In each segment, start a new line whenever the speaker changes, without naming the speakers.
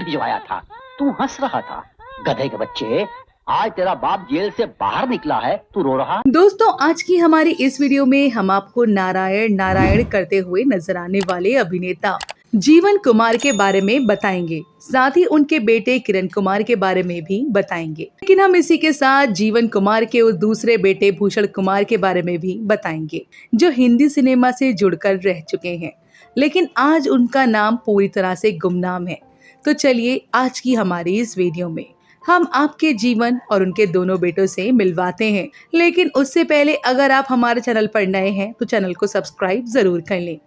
Jail भिजवाया था, तू हंस रहा था। गधे के बच्चे, आज तेरा बाप जेल से बाहर निकला है, तू रो रहा।
दोस्तों, आज की हमारी इस वीडियो में हम आपको नारायण नारायण करते हुए नजर आने वाले अभिनेता जीवन कुमार के बारे में बताएंगे। साथ ही उनके बेटे किरण कुमार के बारे में भी बताएंगे। लेकिन हम इसी के साथ जीवन कुमार के उस दूसरे बेटे भूषण कुमार के बारे में भी बताएंगे, जो हिंदी सिनेमा से जुड़कर रह चुके हैं, लेकिन आज उनका नाम पूरी तरह से गुमनाम है। तो चलिए आज की हमारी इस वीडियो में हम आपके जीवन और उनके दोनों बेटों से मिलवाते हैं। लेकिन उससे पहले अगर आप हमारे चैनल पर नए हैं तो चैनल को सब्सक्राइब जरूर कर लें।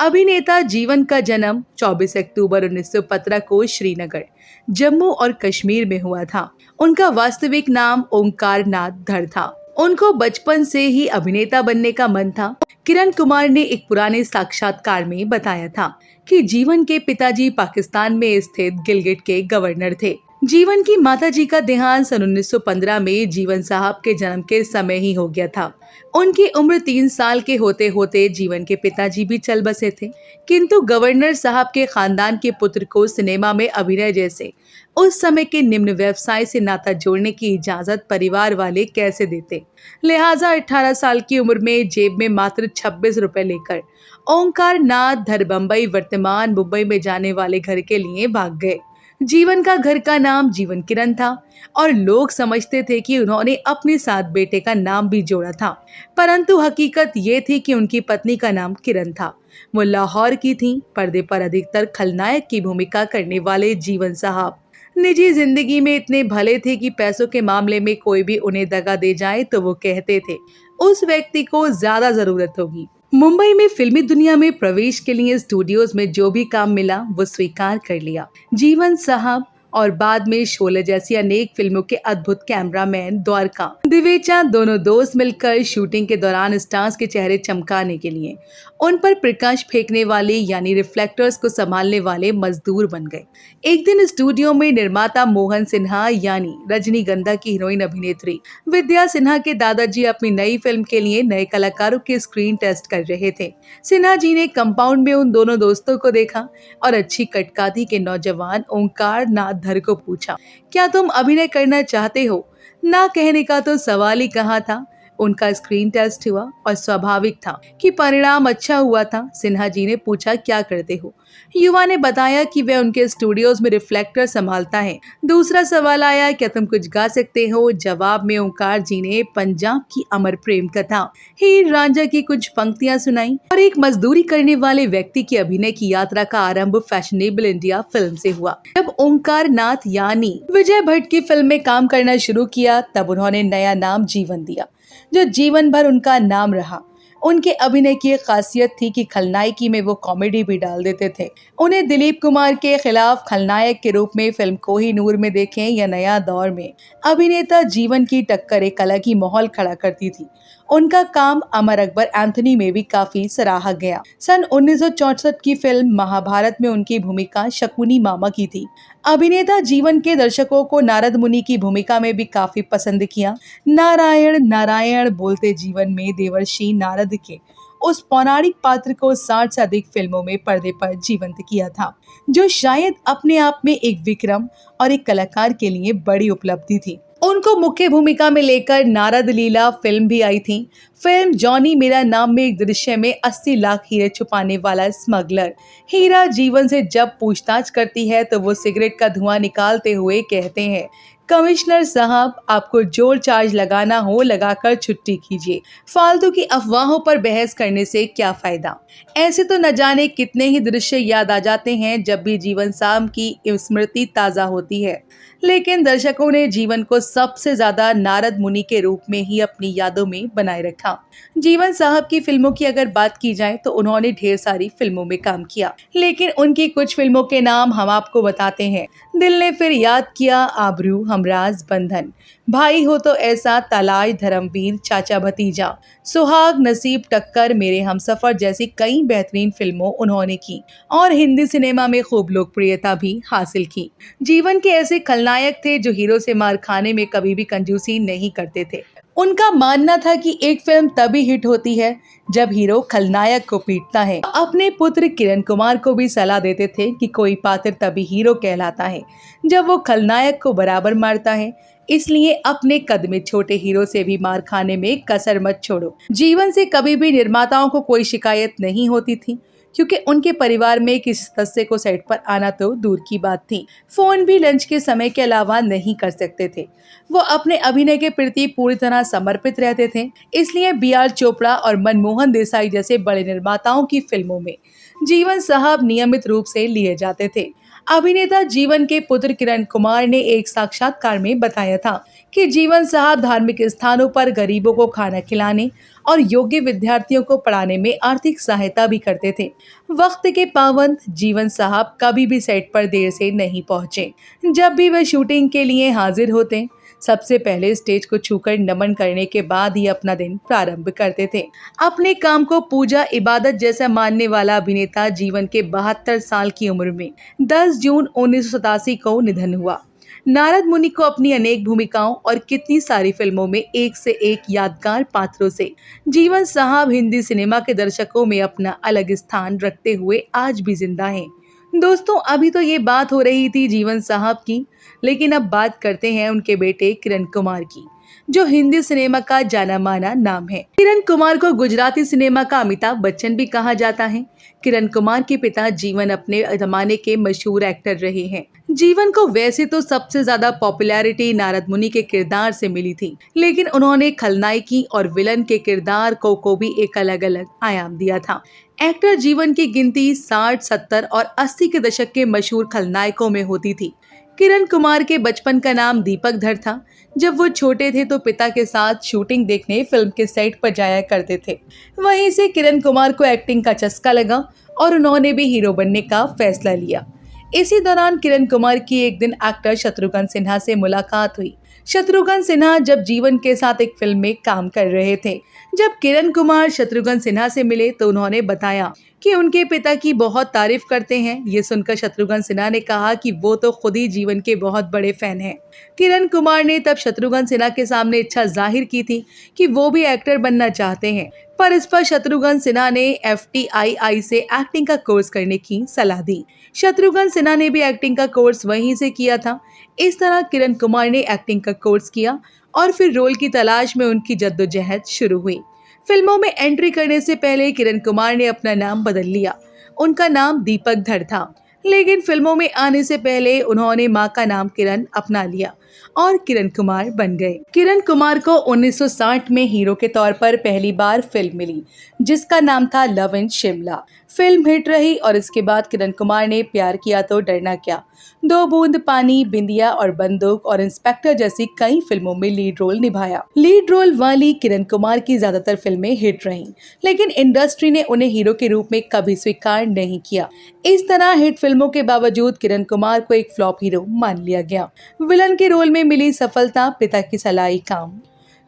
अभिनेता जीवन का जन्म 24 अक्टूबर 1915 को श्रीनगर, जम्मू और कश्मीर में हुआ था। उनका वास्तविक नाम ओंकार नाथ धर था। उनको बचपन से ही अभिनेता बनने का मन था। किरण कुमार ने एक पुराने साक्षात्कार में बताया था कि जीवन के पिताजी पाकिस्तान में स्थित गिलगिट के गवर्नर थे। जीवन की माताजी का देहांत सन 1915 में जीवन साहब के जन्म के समय ही हो गया था। उनकी उम्र 3 साल के होते होते जीवन के पिताजी भी चल बसे थे, किंतु गवर्नर साहब के खानदान के पुत्र को सिनेमा में अभिनय जैसे उस समय के निम्न व्यवसाय से नाता जोड़ने की इजाजत परिवार वाले कैसे देते। लिहाजा 18 साल की उम्र में जेब में मात्र 26 रुपए लेकर ओंकार नाथ धर बम्बई, वर्तमान मुंबई में जाने वाले घर के लिए भाग गए। जीवन का घर का नाम जीवन किरण था और लोग समझते थे कि उन्होंने अपने साथ बेटे का नाम भी जोड़ा था, परंतु हकीकत ये थी कि उनकी पत्नी का नाम किरण था। वो लाहौर की थीं। पर्दे पर अधिकतर खलनायक की भूमिका करने वाले जीवन साहब निजी जिंदगी में इतने भले थे कि पैसों के मामले में कोई भी उन्हें दगा दे जाए तो वो कहते थे उस व्यक्ति को ज्यादा जरूरत होगी। मुंबई में फिल्मी दुनिया में प्रवेश के लिए स्टूडियोज में जो भी काम मिला वो स्वीकार कर लिया। जीवन साहब और बाद में शोले जैसी अनेक फिल्मों के अद्भुत कैमरामैन द्वारका दिवेचा दोनों दोस्त मिलकर शूटिंग के दौरान स्टार्स के चेहरे चमकाने के लिए उन पर प्रकाश फेंकने वाले यानी रिफ्लेक्टर्स को संभालने वाले मजदूर बन गए। एक दिन स्टूडियो में निर्माता मोहन सिन्हा यानी रजनीगंधा की हीरोइन अभिनेत्री विद्या सिन्हा के दादाजी अपनी नई फिल्म के लिए नए कलाकारों के स्क्रीन टेस्ट कर रहे थे। सिन्हा जी ने कंपाउंड में उन दोनों दोस्तों को देखा और अच्छी कटकाती के नौजवान ओंकार नाथ धर को पूछा, क्या तुम अभिनय करना चाहते हो? ना कहने का तो सवाल ही कहाँ था। उनका स्क्रीन टेस्ट हुआ और स्वाभाविक था कि परिणाम अच्छा हुआ था। सिन्हा जी ने पूछा, क्या करते हो? युवा ने बताया कि वह उनके स्टूडियोज में रिफ्लेक्टर संभालता है। दूसरा सवाल आया, क्या तुम कुछ गा सकते हो? जवाब में ओंकार जी ने पंजाब की अमर प्रेम कथा हीर रांझा की कुछ पंक्तियां सुनाई और एक मजदूरी करने वाले व्यक्ति की अभिनय की यात्रा का आरंभ फैशनेबल इंडिया फिल्म से हुआ। जब ओंकार नाथ यानी विजय भट्ट की फिल्म में काम करना शुरू किया तब उन्होंने नया नाम जीवन दिया, जो जीवन भर उनका नाम रहा। उनके अभिनय की एक खासियत थी कि खलनायकी में वो कॉमेडी भी डाल देते थे। उन्हें दिलीप कुमार के खिलाफ खलनायक के रूप में फिल्म कोहिनूर में देखें या नया दौर में अभिनेता जीवन की टक्कर एक अलग ही माहौल खड़ा करती थी। उनका काम अमर अकबर एंथोनी में भी काफी सराहा गया। सन 1964 की फिल्म महाभारत में उनकी भूमिका शकुनी मामा की थी। अभिनेता जीवन के दर्शकों को नारद मुनि की भूमिका में भी काफी पसंद किया। नारायण नारायण बोलते जीवन में देवर्षि नारद के उस पौराणिक पात्र को 60 से अधिक फिल्मों में पर्दे पर जीवंत किया था, जो शायद अपने आप में एक विक्रम और एक कलाकार के लिए बड़ी उपलब्धि थी। उनको मुख्य भूमिका में लेकर नारद लीला फिल्म भी आई थी। फिल्म जॉनी मेरा नाम में एक दृश्य में 80 लाख हीरे छुपाने वाला स्मगलर हीरा जीवन से जब पूछताछ करती है तो वो सिगरेट का धुआं निकालते हुए कहते हैं, कमिश्नर साहब, आपको जोर चार्ज लगाना हो लगाकर छुट्टी कीजिए, फालतू की अफवाहों पर बहस करने से क्या फायदा। ऐसे तो न जाने कितने ही दृश्य याद आ जाते हैं जब भी जीवन साहब की स्मृति ताजा होती है। लेकिन दर्शकों ने जीवन को सबसे ज्यादा नारद मुनि के रूप में ही अपनी यादों में बनाए रखा। जीवन साहब की फिल्मों की अगर बात की जाए तो उन्होंने ढेर सारी फिल्मों में काम किया, लेकिन उनकी कुछ फिल्मों के नाम हम आपको बताते हैं। दिल ने फिर याद किया, आबरू, हमराज, बंधन, भाई हो तो ऐसा, तलाश, धर्मवीर, चाचा भतीजा, सुहाग, नसीब, टक्कर, मेरे हमसफर जैसी कई बेहतरीन फिल्मों उन्होंने की और हिंदी सिनेमा में खूब लोकप्रियता भी हासिल की। जीवन के ऐसे खलनायक थे जो हीरो से मार खाने में कभी भी कंजूसी नहीं करते थे। उनका मानना था कि एक फिल्म तभी हिट होती है जब हीरो खलनायक को पीटता है। अपने पुत्र किरण कुमार को भी सलाह देते थे कि कोई पात्र तभी हीरो कहलाता है जब वो खलनायक को बराबर मारता है। इसलिए अपने कद में छोटे हीरो से भी मार खाने में कसर मत छोड़ो। जीवन से कभी भी निर्माताओं को कोई शिकायत नहीं होती थी, क्योंकि उनके परिवार में किसी सदस्य को सेट पर आना तो दूर की बात थी। फोन भी लंच के समय के अलावा नहीं कर सकते थे। वो अपने अभिनय के प्रति पूरी तरह समर्पित रहते थे। इसलिए बी.आर. चोपड़ा और मनमोहन देसाई जैसे बड़े निर्माताओं की फिल्मों में जीवन साहब नियमित रूप से लिए जाते थे। अभिनेता जीवन के पुत्र किरण कुमार ने एक साक्षात्कार में बताया था कि जीवन साहब धार्मिक स्थानों पर गरीबों को खाना खिलाने और योग्य विद्यार्थियों को पढ़ाने में आर्थिक सहायता भी करते थे। वक्त के पाबंद जीवन साहब कभी भी सेट पर देर से नहीं पहुंचे। जब भी वे शूटिंग के लिए हाजिर होते, सबसे पहले स्टेज को छूकर नमन करने के बाद ही अपना दिन प्रारंभ करते थे। अपने काम को पूजा इबादत जैसा मानने वाला अभिनेता जीवन के 72 साल की उम्र में 10 जून 1987 को निधन हुआ। नारद मुनि को अपनी अनेक भूमिकाओं और कितनी सारी फिल्मों में एक से एक यादगार पात्रों से जीवन साहब हिंदी सिनेमा के दर्शकों में अपना अलग स्थान रखते हुए आज भी जिंदा हैं। दोस्तों, अभी तो ये बात हो रही थी जीवन साहब की, लेकिन अब बात करते हैं उनके बेटे किरण कुमार की, जो हिंदी सिनेमा का जाना माना नाम है। किरण कुमार को गुजराती सिनेमा का अमिताभ बच्चन भी कहा जाता है। किरण कुमार के पिता जीवन अपने जमाने के मशहूर एक्टर रहे हैं। जीवन को वैसे तो सबसे ज्यादा पॉपुलैरिटी नारद मुनि के किरदार से मिली थी, लेकिन उन्होंने खलनायकी और विलन के किरदार को भी एक अलग अलग आयाम दिया था। एक्टर जीवन की गिनती 60, 70 और 80 के दशक के मशहूर खलनायकों में होती थी। किरण कुमार के बचपन का नाम दीपक धर था। जब वो छोटे थे तो पिता के साथ शूटिंग देखने फिल्म के सेट पर जाया करते थे। वहीं से किरण कुमार को एक्टिंग का चस्का लगा और उन्होंने भी हीरो बनने का फैसला लिया। इसी दौरान किरण कुमार की एक दिन एक्टर शत्रुघ्न सिन्हा से मुलाकात हुई। शत्रुघ्न सिन्हा जब जीवन के साथ एक फिल्म में काम कर रहे थे। जब किरण कुमार शत्रुघ्न सिन्हा से मिले तो उन्होंने बताया कि उनके पिता की बहुत तारीफ करते हैं। ये सुनकर शत्रुघ्न सिन्हा ने कहा कि वो तो खुद ही जीवन के बहुत बड़े फैन हैं। किरण कुमार ने तब शत्रुघ्न सिन्हा के सामने इच्छा जाहिर की थी कि वो भी एक्टर बनना चाहते हैं, पर इस पर शत्रुघ्न सिन्हा ने FTII से एक्टिंग का कोर्स करने की सलाह दी। शत्रुघ्न सिन्हा ने भी एक्टिंग का कोर्स वहीं से किया था। इस तरह किरण कुमार ने एक्टिंग का कोर्स किया और फिर रोल की तलाश में उनकी जद्दोजहद शुरू हुई। फिल्मों में एंट्री करने से पहले किरण कुमार ने अपना नाम बदल लिया। उनका नाम दीपक धर था, लेकिन फिल्मों में आने से पहले उन्होंने मां का नाम किरण अपना लिया और किरण कुमार बन गए। किरण कुमार को 1960 में हीरो के तौर पर पहली बार फिल्म मिली, जिसका नाम था love in Shimla. Film hit रही और इसके बाद किरण कुमार ने प्यार किया तो डरना क्या, 2 बूंद पानी, बिंदिया और बंदूक और इंस्पेक्टर जैसी कई फिल्मों में लीड रोल निभाया। लीड रोल वाली किरण कुमार की ज्यादातर फिल्में हिट रहीं, लेकिन इंडस्ट्री ने उन्हें हीरो के रूप में कभी स्वीकार नहीं किया। इस तरह हिट फिल्मों के बावजूद किरण कुमार को एक फ्लॉप हीरो मान लिया गया। विलन के रोल में मिली सफलता पिता की सलाई काम।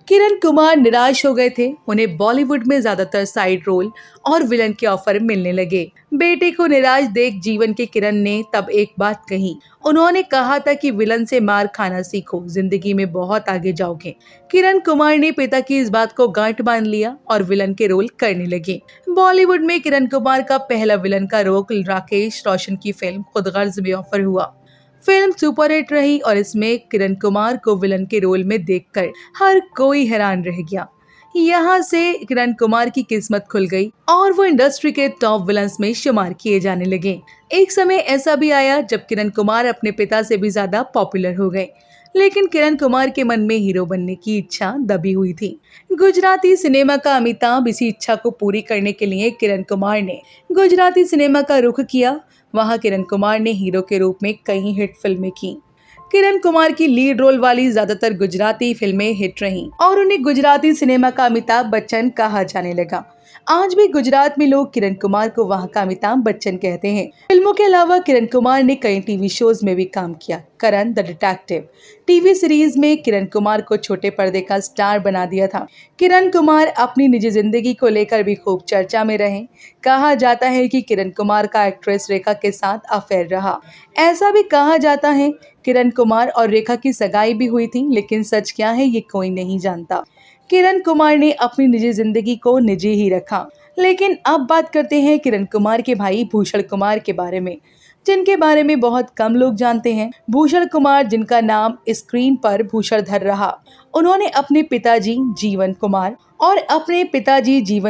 किरण कुमार निराश हो गए थे। उन्हें बॉलीवुड में ज्यादातर साइड रोल और विलन के ऑफर मिलने लगे। बेटे को निराश देख जीवन के किरण ने तब एक बात कही। उन्होंने कहा था कि विलन से मार खाना सीखो, जिंदगी में बहुत आगे जाओगे। किरण कुमार ने पिता की इस बात को गांठ बांध लिया और विलन के रोल करने लगे। बॉलीवुड में किरण कुमार का पहला विलन का रोल राकेश रोशन की फिल्म खुद गर्ज में ऑफर हुआ। फिल्म सुपरहिट रही और इसमें किरण कुमार को विलन के रोल में देखकर हर कोई हैरान रह गया। यहाँ से किरण कुमार की किस्मत खुल गई और वो इंडस्ट्री के टॉप विलन्स में शुमार किए जाने लगे। एक समय ऐसा भी आया जब किरण कुमार अपने पिता से भी ज्यादा पॉपुलर हो गए, लेकिन किरण कुमार के मन में हीरो बनने की इच्छा दबी हुई थी। गुजराती सिनेमा का अमिताभ, इसी इच्छा को पूरी करने के लिए किरण कुमार ने गुजराती सिनेमा का रुख किया। वहां किरण कुमार ने हीरो के रूप में कई हिट फिल्में की। किरण कुमार की लीड रोल वाली ज्यादातर गुजराती फिल्में हिट रहीं और उन्हें गुजराती सिनेमा का अमिताभ बच्चन कहा जाने लगा। आज भी गुजरात में लोग किरण कुमार को वहाँ का अमिताभ बच्चन कहते हैं। फिल्मों के अलावा किरण कुमार ने कई टीवी शोज में भी काम किया। करण द डिटेक्टिव टीवी सीरीज में किरण कुमार को छोटे पर्दे का स्टार बना दिया था। किरण कुमार अपनी निजी जिंदगी को लेकर भी खूब चर्चा में रहे। कहा जाता है कि किरण कुमार का एक्ट्रेस रेखा के साथ अफेयर रहा। ऐसा भी कहा जाता है किरण कुमार और रेखा की सगाई भी हुई थी, लेकिन सच क्या है ये कोई नहीं जानता। किरण कुमार ने अपनी निजी जिंदगी को निजी ही रखा। लेकिन अब बात करते हैं किरण कुमार के भाई भूषण कुमार के बारे में, जिनके बारे में बहुत कम लोग जानते हैं। भूषण कुमार, जिनका नाम स्क्रीन पर भूषणधर रहा, उन्होंने अपने पिताजी जीवन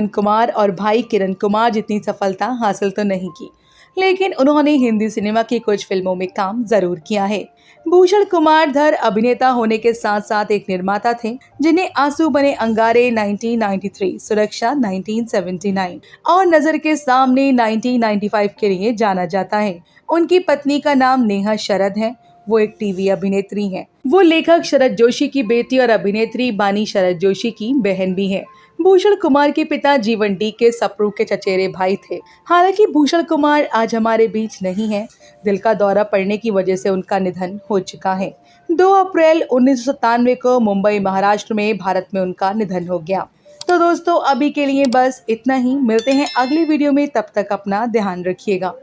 कुमार और भाई किरण कुमार जितनी सफलता हासिल तो नहीं की, लेकिन उन्होंने हिंदी सिनेमा की कुछ फिल्मों में काम जरूर किया है। भूषण कुमार धर अभिनेता होने के साथ साथ एक निर्माता थे, जिन्हें आंसू बने अंगारे 1993, सुरक्षा 1979 और नजर के सामने 1995 के लिए जाना जाता है। उनकी पत्नी का नाम नेहा शरद है। वो एक टीवी अभिनेत्री हैं। वो लेखक शरद जोशी की बेटी और अभिनेत्री बानी शरद जोशी की बहन भी है। भूषण कुमार के पिता जीवन डी के सप्रू के चचेरे भाई थे। हालांकि भूषण कुमार आज हमारे बीच नहीं है। दिल का दौरा पड़ने की वजह से उनका निधन हो चुका है। 2 अप्रैल 1997 को मुंबई, महाराष्ट्र में, भारत में उनका निधन हो गया। तो दोस्तों, अभी के लिए बस इतना ही। मिलते हैं अगली वीडियो में, तब तक अपना ध्यान रखिएगा।